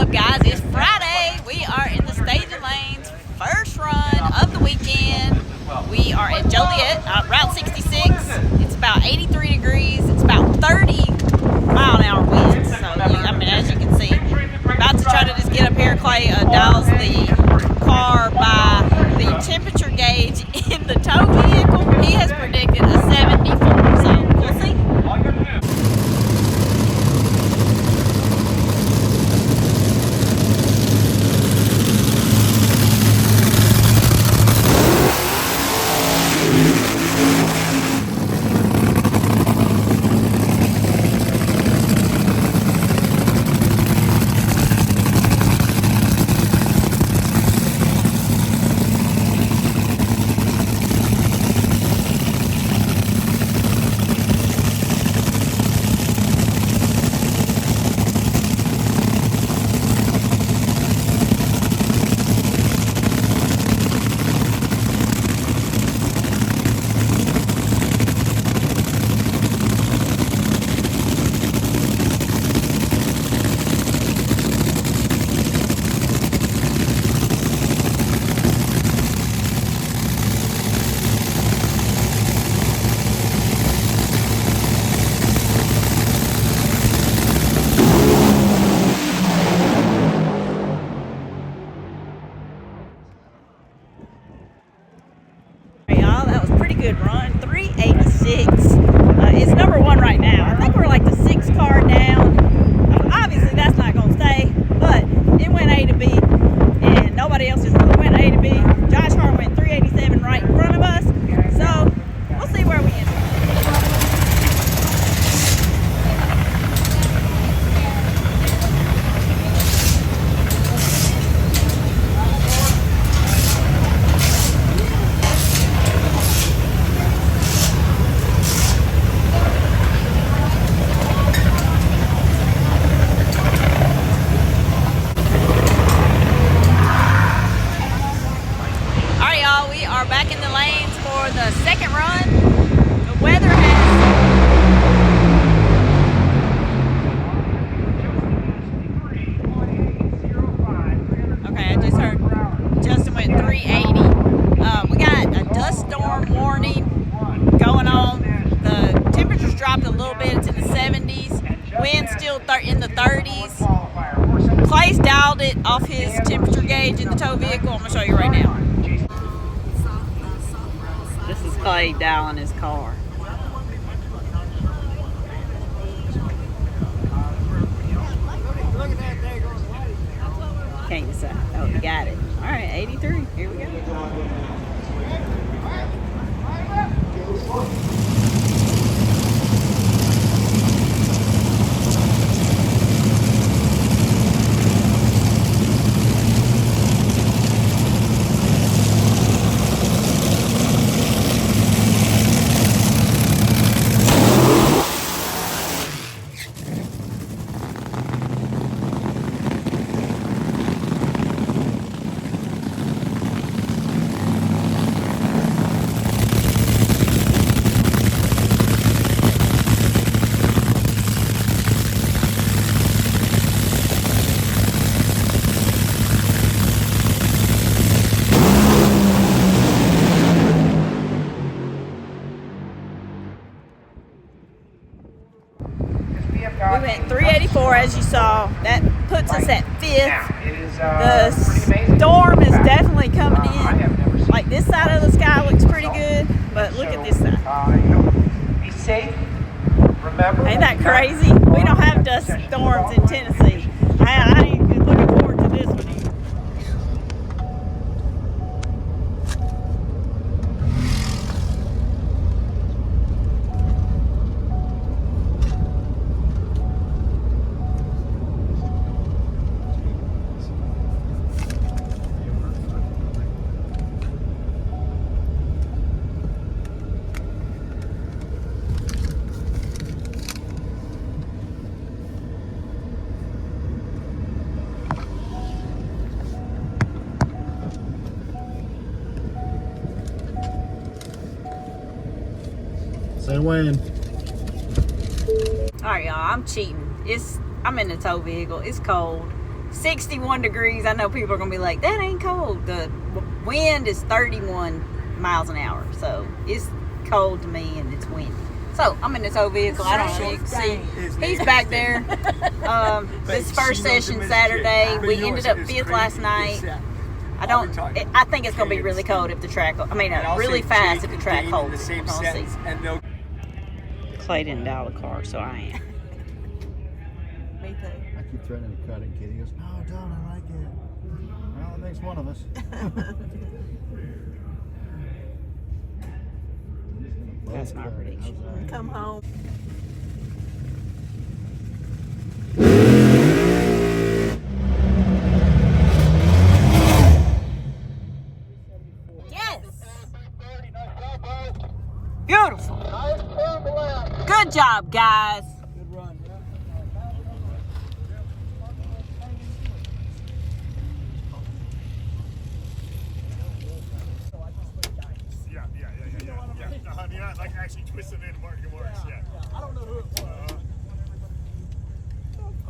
up, guys? It's Friday. We are in the staging lanes. First run of the weekend. We are at Joliet, Route 66. It's about 83 degrees. It's about 30 mile an hour winds. So, I mean, as you can see, about to try to just get up here. Clay dials the car by the temperature gauge in the tow vehicle. He has predicted a 74, so we'll see. Good run, 386. It's number one right now. I think we're like the 6th car down. Obviously that's not going to stay, but it went A to B and nobody else just really went A to B. Josh Hart went 387 right in front of us, so we'll see where we end up. Back in the lanes for the second run. The weather has... Okay, I just heard Justin went 380. We got a dust storm warning going on. The temperature's dropped a little bit. It's in the 70s. Wind's still in the 30s. Clay's dialed it off his temperature gauge in the tow vehicle. I'm going to show you right now. This is Clay dialing his car. Can't decide. Oh, you got it. All right, 83. Here we go. We went 384 as you saw. That puts us at 5th. The storm is definitely coming in. Like this side of the sky looks pretty good, but look at this side. Be safe. Remember. Ain't that crazy? We don't have dust storms in Tennessee. I ain't looking forward to this one either. Say when. All right, y'all. I'm cheating. I'm in the tow vehicle. It's cold. 61 degrees. I know people are going to be like, that ain't cold. The wind is 31 miles an hour. So it's cold to me and it's windy. So I'm in this old vehicle. I don't know if you can see. He's back there. This first session Saturday. We ended up 5th last night. I think it's going to be really cold if the track, really fast if the track holds. We're going to see. Clay didn't dial the car, so I am. I keep threatening to cut it, kid. He goes, no, don't, I like it. Well, it makes one of us. That's my prediction. Come home. Yes! Beautiful. Good job, guys. Good run, yeah. You're not like actually twisting in marking marks. Yeah. I don't know who it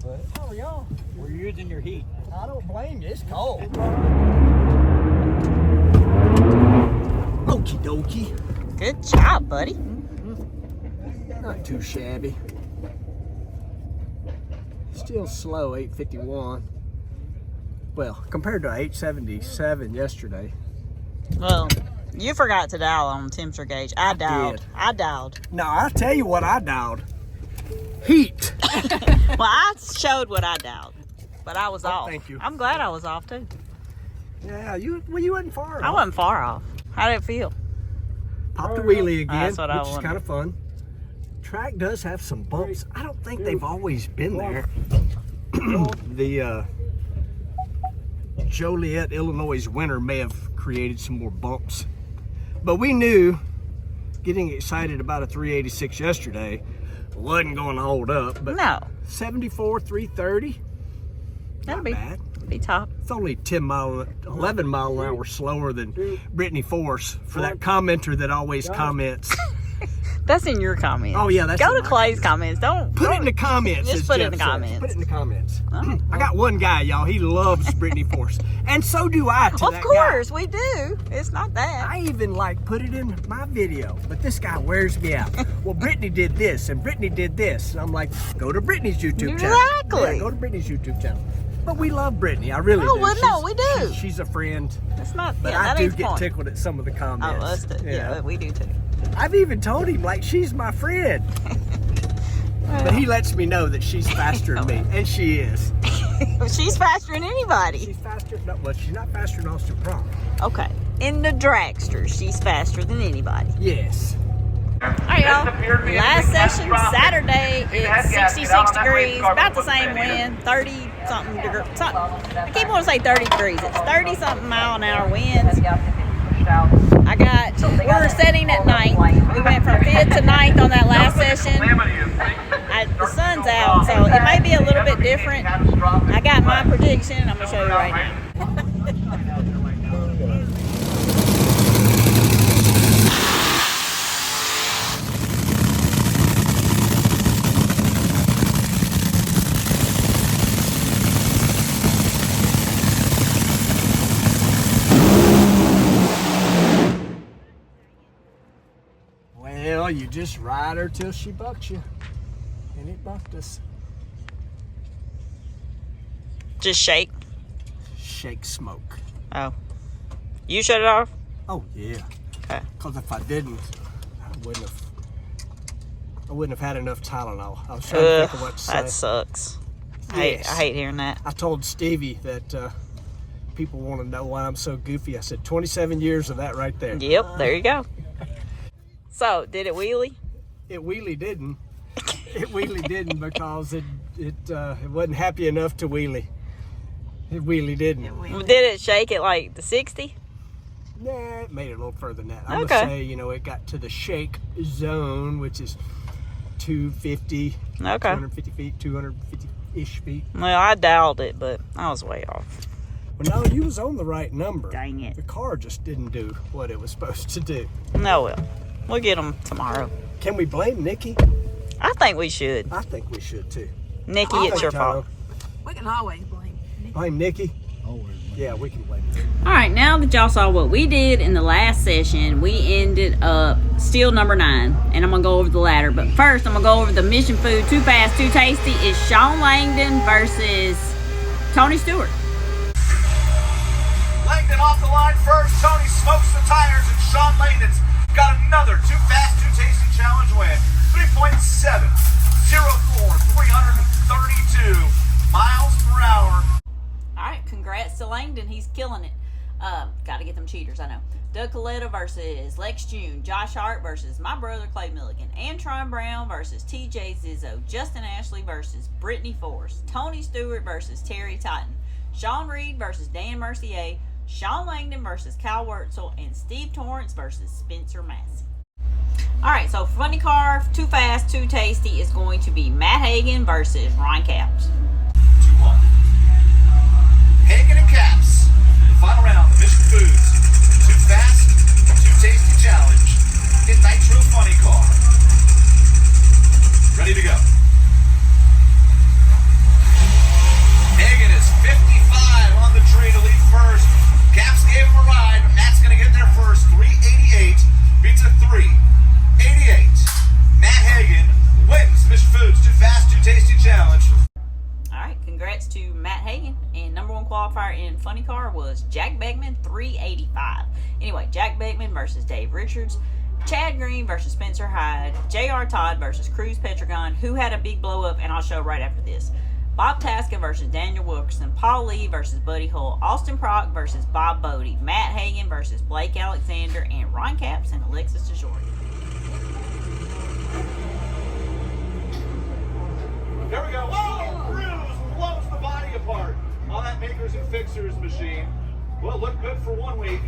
was. How are y'all? We're using your heat. I don't blame you. It's cold. Okie dokie. Good job, buddy. Not too shabby. Still slow, 851. Well, compared to 877 yesterday. Well, you forgot to dial on the temperature gauge. I dialed. No, I'll tell you what I dialed. Heat. Well, I showed what I dialed, but I was off. Thank you. I'm glad I was off too. Yeah, you wasn't far I off. wasn't far off. How did it feel? Popped the wheelie again, That's what I which is wanted. kind of fun. Track does have some bumps. I don't think they've always been there. The Joliet, Illinois winter may have created some more bumps. But we knew, getting excited about a 386 yesterday, wasn't going to hold up. But No, 74, 330, that'll not bad. be top. It's only 11 mile an hour slower than Brittany Force for that commenter that always comments. That's in your comments. Oh, yeah, that's Go in to my Clay's comments. Don't Put it in the comments. Just as put it Jeff in the says. comments. Put it in the comments. Oh. I got one guy, y'all. He loves Brittany Force, and so do I. To Of that course, we do. It's not that. guy. I even put it in my video, but this guy wears me out. Well, Brittany did this, and Brittany did this, and I'm like, go to Brittany's YouTube channel. Exactly. Yeah, go to Brittany's YouTube channel. But we love Brittany. I really No, do. well, no, we do. She's a friend, It's not. but Yeah, I that do ain't the get point. tickled at some of the comments. Oh, that's yeah, we do too. I've even told him she's my friend. But he lets me know that she's faster than me, and she is. She's faster than anybody. She's faster. No, well, she's not faster than Austin Prom. Okay. In the dragster, she's faster than anybody. Yes. All right, y'all. Last session, Saturday, it's 66 degrees, about the same wind, 30-something degrees. I keep wanting to say 30 degrees. It's 30-something mile an hour winds. We're setting at 9th. We went from 5th to 9th on that last session. The sun's out, so it may be a little bit different. I got my prediction. I'm going to show you right now. Well, you just ride her till she bucks you. And it bucked us. Just shake. Shake smoke. Oh. You shut it off? Oh, yeah. Okay. Because if I didn't, I wouldn't have had enough Tylenol. I was trying to think of what to say. That sucks. Yes. I hate hearing that. I told Stevie that people want to know why I'm so goofy. I said 27 years of that right there. Yep, there you go. So, did it wheelie? It wheelie didn't. It wheelie didn't because it wasn't happy enough to wheelie. It wheelie didn't. Did it shake at like the 60? Nah, it made it a little further than that. I'm Okay. gonna say, it got to the shake zone, which is 250, Okay. 250 feet, 250-ish feet. Well, I dialed it, but I was way off. Well, no, you was on the right number. Dang it. The car just didn't do what it was supposed to do. No, we'll get them tomorrow. Can we blame Nikki? I think we should. I think we should too. Nikki, I it's think your Tyler- fault. We can always blame Blame Nikki. Always. Yeah, we can blame Nikki. All right, now that y'all saw what we did in the last session, we ended up still number 9, and I'm gonna go over the ladder. But first, I'm gonna go over the Mission Food Too Fast, Too Tasty. It's Sean Langdon versus Tony Stewart. Langdon off the line first. Tony smokes the tires, and Sean Langdon's got another Too Fast, Too Tasty challenge win. 3.704, 332 miles per hour. All right, congrats to Langdon. He's killing it. Got to get them cheaters, I know. Doug Coletta versus Lex June. Josh Hart versus my brother Clay Millican. Antron Brown versus TJ Zizzo. Justin Ashley versus Brittany Force. Tony Stewart versus Terry Totten. Sean Reed versus Dan Mercier. Sean Langdon versus Kyle Wurtzel. And Steve Torrance versus Spencer Massey. All right, so funny car, Too Fast, Too Tasty is going to be Matt Hagan versus Ryan Capps. 2-1. Hagan and Caps. The final round, the Mission Foods Too Fast, Too Tasty Challenge in Nitro Funny Car. Ready to go. Hagan is 55 on the tree to lead first. Caps gave him a ride, but Matt's going to get there first. 388 beats a 388. Matt Hagan wins Mission Foods Too Fast, Too Tasty Challenge. All right, congrats to Matt Hagan. And number 1 qualifier in funny car was Jack Beckman, 385. Anyway, Jack Beckman versus Dave Richards. Chad Green versus Spencer Hyde. J.R. Todd versus Cruz Petragon, who had a big blow up, and I'll show right after this. Bob Tasca versus Daniel Wilkerson. Paul Lee versus Buddy Hull. Austin Prock versus Bob Bodie. Matt Hagan versus Blake Alexander. And Ryan Capps and Alexis DeJour. There we go. Whoa! Cruz blows the body apart on that Makers and Fixers machine. Well, looked good for 1 week.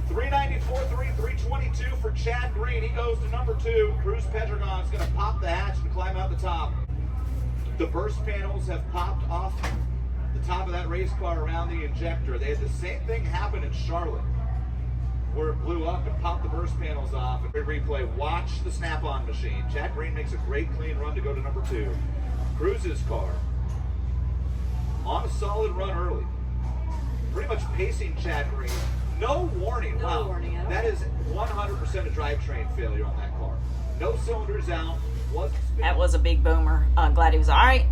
394, 322 for Chad Green. He goes to number 2. Cruz Petragon's going to pop the hatch and climb out the top. The burst panels have popped off the top of that race car around the injector. They had the same thing happen in Charlotte, where it blew up and popped the burst panels off. And replay, watch the snap-on machine. Chad Green makes a great clean run to go to number 2. Cruz's car on a solid run early, pretty much pacing Chad Green. No warning. No warning at all. That is 100% a drivetrain failure on that car. No cylinders out. That was a big boomer. Glad he was all right.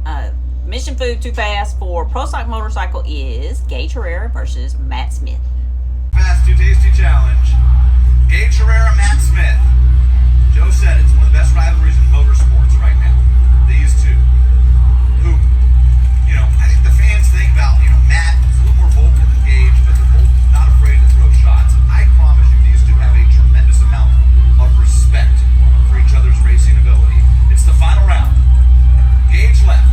Mission Food Too Fast for Pro Stock Motorcycle is Gage Herrera versus Matt Smith. Fast, Too Tasty Challenge. Gage Herrera, Matt Smith. Joe said it's one of the best rivalries in motorsports right now. These two, who, I think the fans think about, Matt is a little more vocal than Gage, but they're both not afraid to throw shots. I promise you, these two have a tremendous amount of respect for each other's racing ability. It's the final round. Gage left.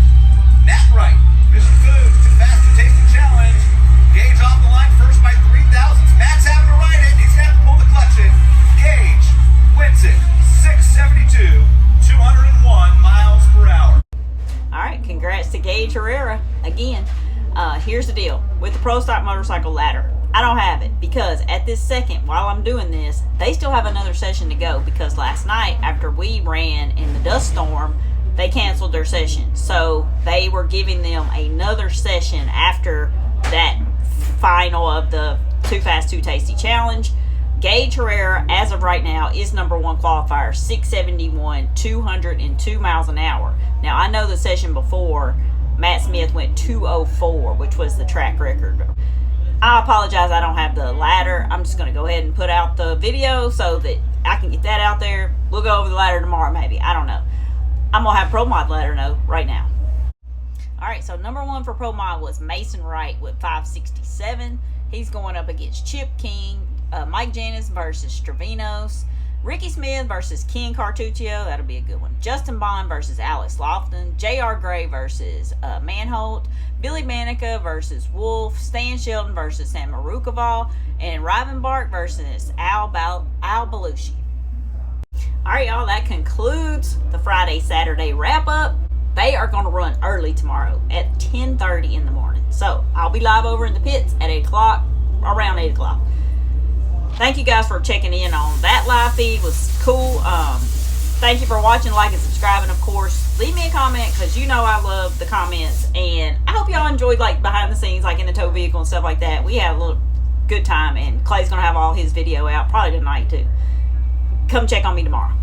Matt right. Mission Foods Too Fast, Too Tasty Challenge. Gage off the line first by 3,000. Matt's having to ride it. He's got to pull the clutch in. Gage wins it. 672, 201 miles per hour. All right, congrats to Gage Herrera again. Here's the deal with the Pro Stock Motorcycle ladder. I don't have it because at this second, while I'm doing this, they still have another session to go because last night after we ran in the dust storm, they canceled their session. So they were giving them another session after that final of the Too Fast, Too Tasty Challenge. Gage Herrera, as of right now, is number 1 qualifier, 671, 202 miles an hour. Now, I know the session before, Matt Smith went 204, which was the track record. I apologize, I don't have the ladder. I'm just going to go ahead and put out the video so that I can get that out there. We'll go over the ladder tomorrow, maybe. I don't know. I'm going to have Pro Mod ladder know right now. All right, so number 1 for Pro Mod was Mason Wright with 567. He's going up against Chip King, Mike Janis versus Stravinos, Ricky Smith versus Ken Cartuccio. That'll be a good one. Justin Bond versus Alex Lofton. J.R. Gray versus Manholt. Billy Manica versus Wolf. Stan Shelton versus Sam Marukoval. And Rivenbark versus Al Belushi. All right, y'all, that concludes the Friday-Saturday wrap-up. They are going to run early tomorrow at 10:30 in the morning. So I'll be live over in the pits at 8 o'clock, around 8 o'clock. Thank you guys for checking in on that live feed. It was cool. Thank you for watching, like, and subscribing. Of course, leave me a comment because you know I love the comments. And I hope y'all enjoyed, like, behind the scenes, like in the tow vehicle and stuff like that. We had a little good time, and Clay's going to have all his video out probably tonight, too. Come check on me tomorrow.